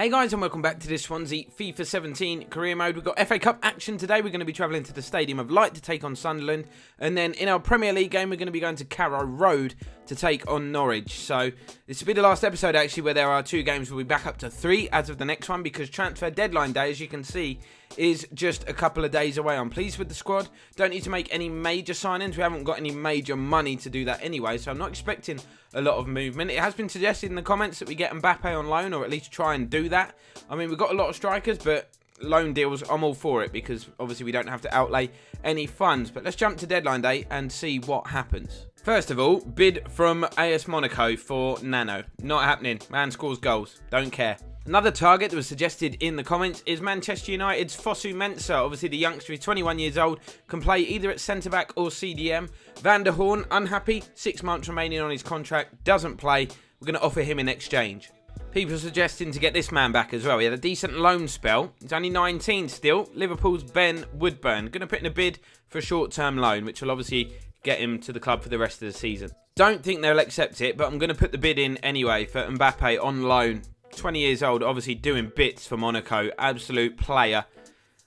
Hey guys, and welcome back to this Swansea FIFA 17 career mode. We've got FA Cup action today. We're going to be travelling to the Stadium of Light to take on Sunderland. And then in our Premier League game, we're going to be going to Carrow Road to take on Norwich. So this will be the last episode actually where there are two games. We'll be back up to 3 as of the next one because transfer deadline day, as you can see, is just a couple of days away. I'm pleased with the squad. Don't need to make any major signings. We haven't got any major money to do that anyway, so I'm not expecting a lot of movement. It has been suggested in the comments that we get Mbappe on loan, or at least try and do that. I mean, we've got a lot of strikers, but loan deals, I'm all for it because obviously we don't have to outlay any funds. But let's jump to deadline day and see what happens. First of all, bid from AS Monaco for Nano. Not happening. Man scores goals. Don't care. Another target that was suggested in the comments is Manchester United's Fosu Mensah. Obviously, the youngster is 21 years old, can play either at centre-back or CDM. Van der Horn, unhappy, 6 months remaining on his contract, doesn't play. We're going to offer him in exchange. People are suggesting to get this man back as well. He had a decent loan spell. He's only 19 still. Liverpool's Ben Woodburn. Going to put in a bid for a short-term loan, which will obviously get him to the club for the rest of the season. Don't think they'll accept it, but I'm going to put the bid in anyway for Mbappe on loan. 20 years old, obviously doing bits for Monaco. Absolute player.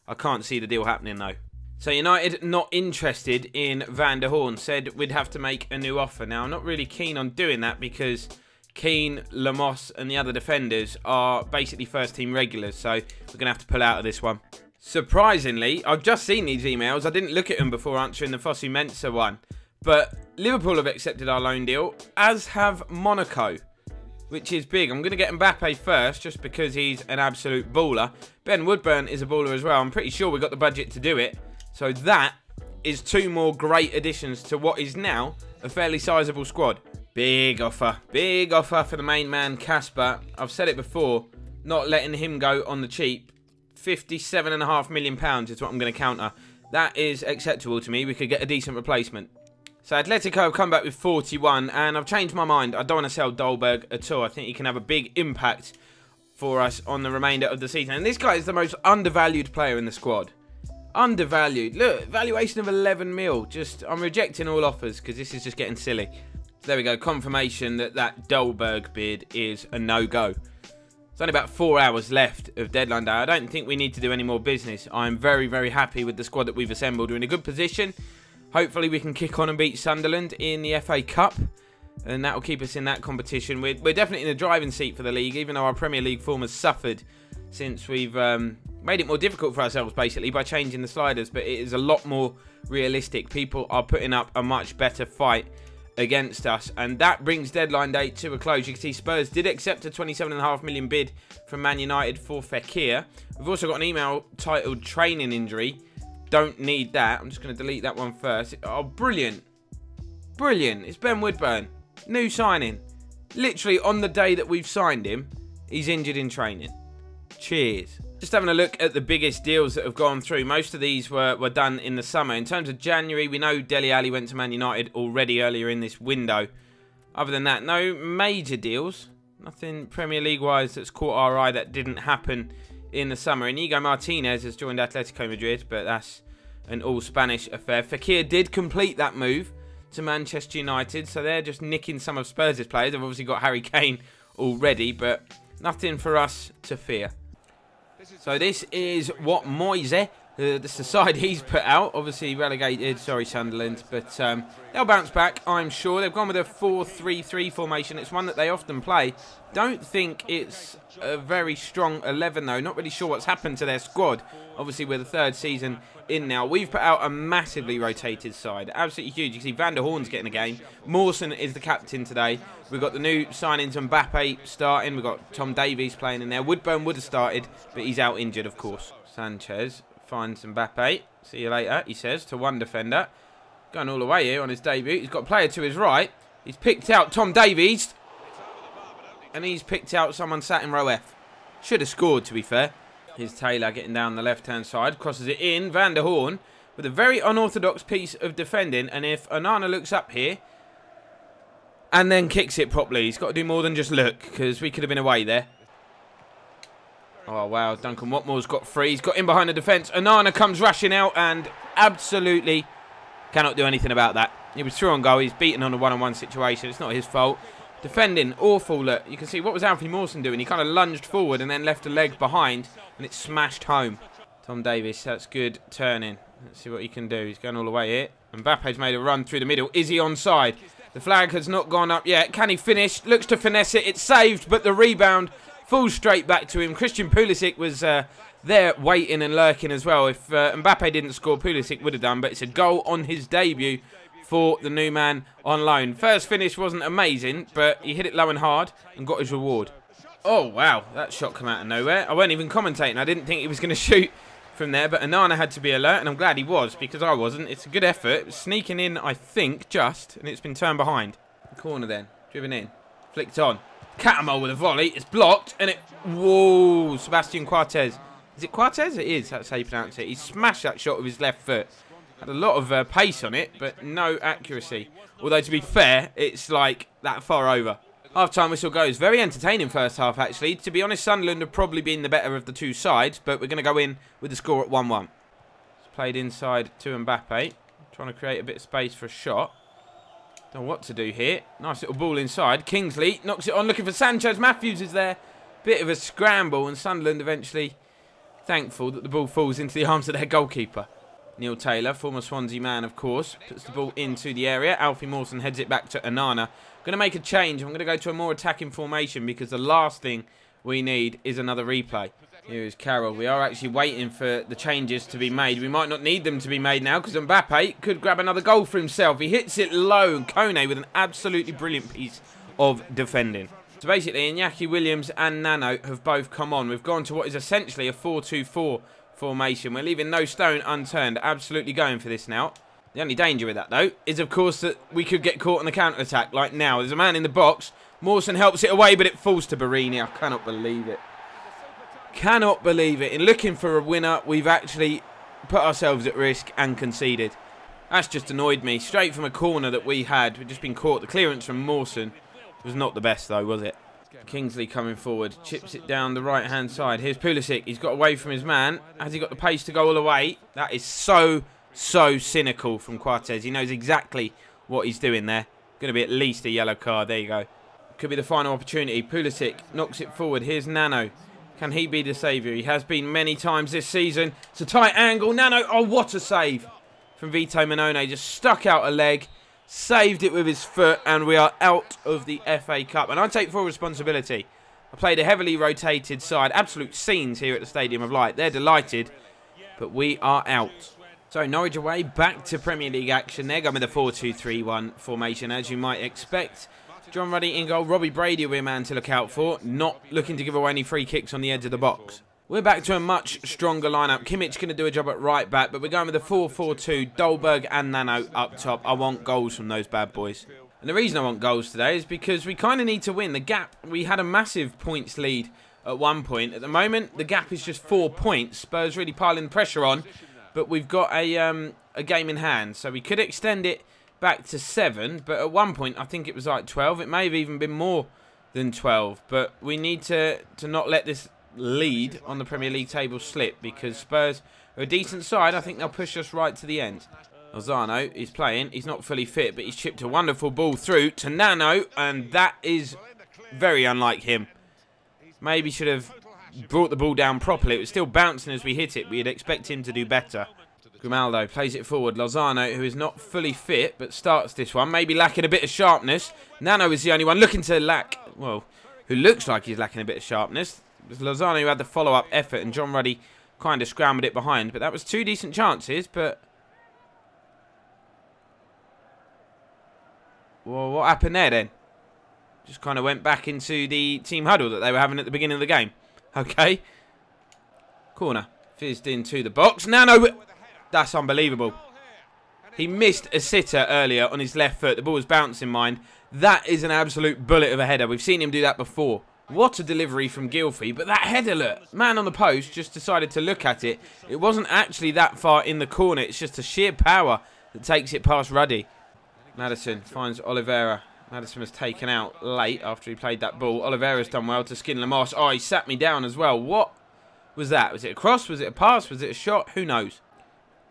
I can't see the deal happening though. So United not interested in Van der Horn. Said we'd have to make a new offer. Now I'm not really keen on doing that because Keane, Lamos and the other defenders are basically first team regulars. So we're going to have to pull out of this one. Surprisingly, I've just seen these emails. I didn't look at them before answering the Fosu Mensah one. But Liverpool have accepted our loan deal, as have Monaco, which is big. I'm going to get Mbappe first just because he's an absolute baller. Ben Woodburn is a baller as well. I'm pretty sure we've got the budget to do it. So that is 2 more great additions to what is now a fairly sizable squad. Big offer. Big offer for the main man, Casper. I've said it before, not letting him go on the cheap. £57.5 million is what I'm going to counter. That is acceptable to me. We could get a decent replacement. So Atletico have come back with 41, and I've changed my mind. I don't want to sell Dolberg at all. I think he can have a big impact for us on the remainder of the season. And this guy is the most undervalued player in the squad. Undervalued. Look, valuation of 11 mil. I'm rejecting all offers because this is just getting silly. So there we go. Confirmation that that Dolberg bid is a no-go. There's only about 4 hours left of deadline day. I don't think we need to do any more business. I'm very, very happy with the squad that we've assembled. We're in a good position. Hopefully we can kick on and beat Sunderland in the FA Cup, and that will keep us in that competition. We're definitely in the driving seat for the league, even though our Premier League form has suffered since we've made it more difficult for ourselves, basically, by changing the sliders. But it is a lot more realistic. People are putting up a much better fight against us, and that brings deadline day to a close. You can see Spurs did accept a £27.5 million bid from Man United for Fekir. We've also got an email titled training injury. Don't need that. I'm just going to delete that one first. Oh, brilliant. Brilliant. It's Ben Woodburn. New signing. Literally on the day that we've signed him, he's injured in training. Cheers. Just having a look at the biggest deals that have gone through. Most of these were done in the summer. In terms of January, we know Dele Alli went to Man United already earlier in this window. Other than that, no major deals. Nothing Premier League-wise that's caught our eye that didn't happen in the summer. Inigo Martinez has joined Atletico Madrid, but that's an all-Spanish affair. Fekir did complete that move to Manchester United, so they're just nicking some of Spurs' players. They've obviously got Harry Kane already, but nothing for us to fear. So this is what Moise, that's the side he's put out. Obviously relegated, sorry Sunderland, but they'll bounce back, I'm sure. They've gone with a 4-3-3 formation. It's one that they often play. Don't think it's a very strong 11 though. Not really sure what's happened to their squad. Obviously we're the 3rd season in now. We've put out a massively rotated side. Absolutely huge. You can see Van der Horn's getting a game. Mawson is the captain today. We've got the new signings, Mbappe starting. We've got Tom Davies playing in there. Woodburn would have started, but he's out injured, of course. Sanchez finds Mbappe. See you later, he says, to one defender. Going all the way here on his debut. He's got a player to his right. He's picked out Tom Davies. And he's picked out someone sat in row F. Should have scored, to be fair. Here's Taylor getting down the left-hand side. Crosses it in. Van der Horn with a very unorthodox piece of defending. And if Onana looks up here and then kicks it properly, he's got to do more than just look, because we could have been away there. Oh, wow. Duncan Watmore's got free. He's got in behind the defence. Onana comes rushing out and absolutely cannot do anything about that. He was through on goal. He's beaten on a one-on-one situation. It's not his fault. Defending, awful. Look, you can see what was Alfie Mawson doing. He kind of lunged forward and then left a leg behind, and it smashed home. Tom Davies, that's good turning. Let's see what he can do. He's going all the way here. Mbappe's made a run through the middle. Is he onside? The flag has not gone up yet. Can he finish? Looks to finesse it. It's saved, but the rebound falls straight back to him. Christian Pulisic was there waiting and lurking as well. If Mbappe didn't score, Pulisic would have done, but it's a goal on his debut for the new man on loan. First finish wasn't amazing, but he hit it low and hard and got his reward. Oh, wow. That shot came out of nowhere. I weren't even commentating. I didn't think he was going to shoot from there, but Onana had to be alert, and I'm glad he was, because I wasn't. It's a good effort. It was sneaking in, I think, just, and it's been turned behind. Corner then. Driven in. Flicked on. Catamol with a volley. It's blocked, and it... Whoa! Sebastian Cortez. Is it Cortez? It is. That's how you pronounce it. He smashed that shot with his left foot. Had a lot of pace on it, but no accuracy. Although, to be fair, it's like that far over. Half-time whistle goes. Very entertaining first half, actually. To be honest, Sunderland have probably been the better of the two sides, but we're going to go in with the score at 1-1. It's played inside to Mbappe. Trying to create a bit of space for a shot. Don't know what to do here. Nice little ball inside. Kingsley knocks it on, looking for Sanchez. Matthews is there. Bit of a scramble, and Sunderland eventually thankful that the ball falls into the arms of their goalkeeper. Neil Taylor, former Swansea man, of course, puts the ball into the area. Alfie Mawson heads it back to Onana. I'm going to make a change. I'm going to go to a more attacking formation because the last thing we need is another replay. Here is Carroll. We are actually waiting for the changes to be made. We might not need them to be made now because Mbappe could grab another goal for himself. He hits it low, and Kone with an absolutely brilliant piece of defending. So basically, Iñaki Williams and Nano have both come on. We've gone to what is essentially a 4-2-4 formation. We're leaving no stone unturned. Absolutely going for this now. The only danger with that, though, is, of course, that we could get caught on the counter-attack like now. There's a man in the box. Mawson helps it away, but it falls to Barini. I cannot believe it. Cannot believe it. In looking for a winner, we've actually put ourselves at risk and conceded. That's just annoyed me. Straight from a corner that we had. We've just been caught. The clearance from Mawson was not the best, though, was it? Kingsley coming forward. Chips it down the right-hand side. Here's Pulisic. He's got away from his man. Has he got the pace to go all the way? That is so cynical from Cortez. He knows exactly what he's doing there. Going to be at least a yellow card. There you go. Could be the final opportunity. Pulisic knocks it forward. Here's Nano. Can he be the saviour? He has been many times this season. It's a tight angle. Nano. Oh, what a save from Vito Manone. Just stuck out a leg. Saved it with his foot. And we are out of the FA Cup. And I take full responsibility. I played a heavily rotated side. Absolute scenes here at the Stadium of Light. They're delighted. But we are out. So Norwich away, back to Premier League action. They're going with a 4-2-3-1 formation, as you might expect. John Ruddy in goal. Robbie Brady will be a man to look out for. Not looking to give away any free kicks on the edge of the box. We're back to a much stronger lineup. Kimmich going to do a job at right back, but we're going with a 4-4-2. Dolberg and Nano up top. I want goals from those bad boys. And the reason I want goals today is because we kind of need to win. The gap, we had a massive points lead at one point. At the moment, the gap is just 4 points. Spurs really piling the pressure on. But we've got a game in hand, so we could extend it back to 7. But at one point, I think it was like 12. It may have even been more than 12. But we need to not let this lead on the Premier League table slip, because Spurs are a decent side. I think they'll push us right to the end. Lozano is playing. He's not fully fit, but he's chipped a wonderful ball through to Nano, and that is very unlike him. Maybe should have brought the ball down properly. It was still bouncing as we hit it. We'd expect him to do better. Grimaldo plays it forward. Lozano, who is not fully fit, but starts this one. Maybe lacking a bit of sharpness. Nano is the only one looking to lack, well, who looks like he's lacking a bit of sharpness. It was Lozano who had the follow-up effort, and John Ruddy kind of scrambled it behind. But that was 2 decent chances, but... well, what happened there then? Just kind of went back into the team huddle that they were having at the beginning of the game. Okay. Corner. Fizzed into the box. Nano. That's unbelievable. He missed a sitter earlier on his left foot. The ball was bouncing, mind. That is an absolute bullet of a header. We've seen him do that before. What a delivery from Gylfi. But that header, look. Man on the post just decided to look at it. It wasn't actually that far in the corner. It's just a sheer power that takes it past Ruddy. Maddison finds Oliveira. Maddison was taken out late after he played that ball. Oliveira's done well to skin Lemos. Oh, he sat me down as well. What was that? Was it a cross? Was it a pass? Was it a shot? Who knows?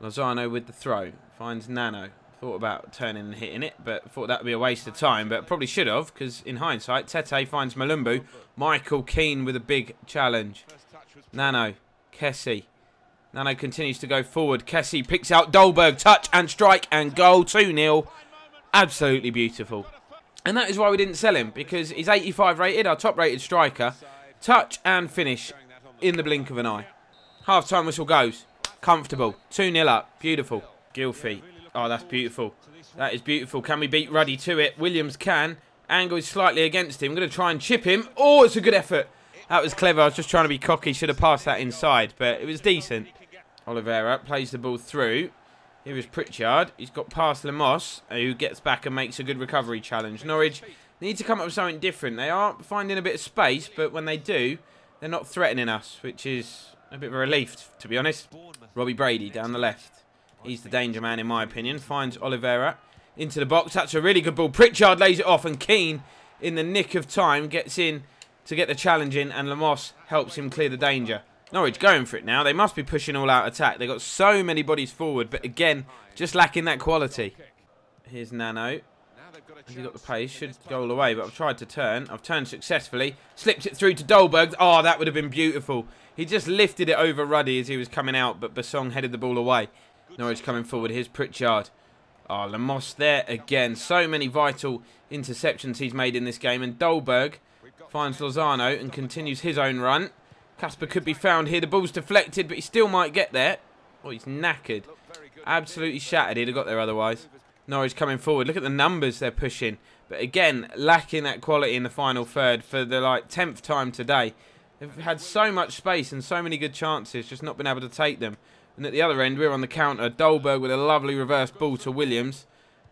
Lozano with the throw. Finds Nano. Thought about turning and hitting it, but thought that would be a waste of time. But probably should have, because in hindsight, Tete finds Malumbu. Michael Keane with a big challenge. Nano. Kessie. Nano continues to go forward. Kessie picks out Dolberg. Touch and strike and goal. 2-0. Absolutely beautiful. And that is why we didn't sell him, because he's 85 rated, our top rated striker. Touch and finish in the blink of an eye. Half-time whistle goes. Comfortable. 2-0 up. Beautiful. Gylfi. Oh, that's beautiful. That is beautiful. Can we beat Ruddy to it? Williams can. Angle is slightly against him. I'm going to try and chip him. Oh, it's a good effort. That was clever. I was just trying to be cocky. Should have passed that inside, but it was decent. Oliveira plays the ball through. Here is Pritchard. He's got past Lemos, who gets back and makes a good recovery challenge. Norwich need to come up with something different. They are finding a bit of space, but when they do, they're not threatening us, which is a bit of a relief, to be honest. Robbie Brady down the left. He's the danger man, in my opinion. Finds Oliveira into the box. That's a really good ball. Pritchard lays it off, and Keane, in the nick of time, gets in to get the challenge in, and Lemos helps him clear the danger. Norwich going for it now. They must be pushing all-out attack. They've got so many bodies forward, but again, just lacking that quality. Here's Nano. Has he got the pace? Should go all the way, but I've tried to turn. I've turned successfully. Slipped it through to Dolberg. Oh, that would have been beautiful. He just lifted it over Ruddy as he was coming out, but Basong headed the ball away. Norwich coming forward. Here's Pritchard. Oh, Lemos there again. So many vital interceptions he's made in this game. And Dolberg finds Lozano and continues his own run. Casper could be found here. The ball's deflected, but he still might get there. Oh, he's knackered. Absolutely shattered. He'd have got there otherwise. Norwich coming forward. Look at the numbers they're pushing. But again, lacking that quality in the final third for the 10th time today. They've had so much space and so many good chances, just not been able to take them. And at the other end, we're on the counter. Dolberg with a lovely reverse ball to Williams.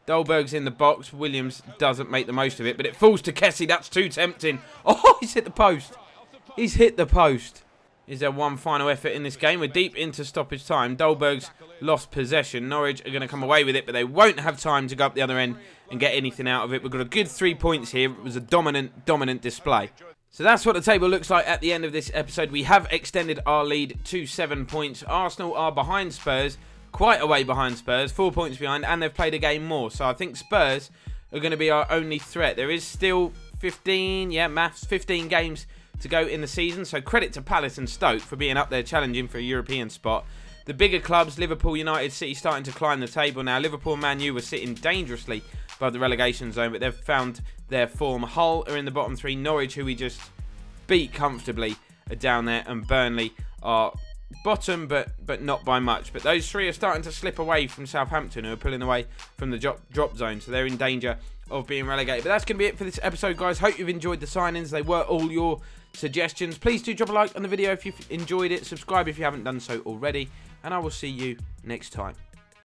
Dolberg's in the box. Williams doesn't make the most of it, but it falls to Kessie. That's too tempting. Oh, he's hit the post. He's hit the post. Is there one final effort in this game? We're deep into stoppage time. Dolberg's lost possession. Norwich are going to come away with it, but they won't have time to go up the other end and get anything out of it. We've got a good 3 points here. It was a dominant display. So that's what the table looks like at the end of this episode. We have extended our lead to 7 points. Arsenal are behind Spurs, quite a way behind Spurs, 4 points behind, and they've played a game more. So I think Spurs are going to be our only threat. There is still 15 games to go in the season. So credit to Palace and Stoke for being up there challenging for a European spot. The bigger clubs, Liverpool, United, City, starting to climb the table now. Liverpool and Man U were sitting dangerously above the relegation zone, but they've found their form. Hull are in the bottom three. Norwich, who we just beat comfortably, are down there, and Burnley are bottom, but not by much. But those three are starting to slip away from Southampton, who are pulling away from the drop zone, so they're in danger of being relegated. But that's going to be it for this episode, guys. Hope you've enjoyed the signings. They were all your suggestions. Please do drop a like on the video if you've enjoyed it. Subscribe if you haven't done so already, and I will see you next time.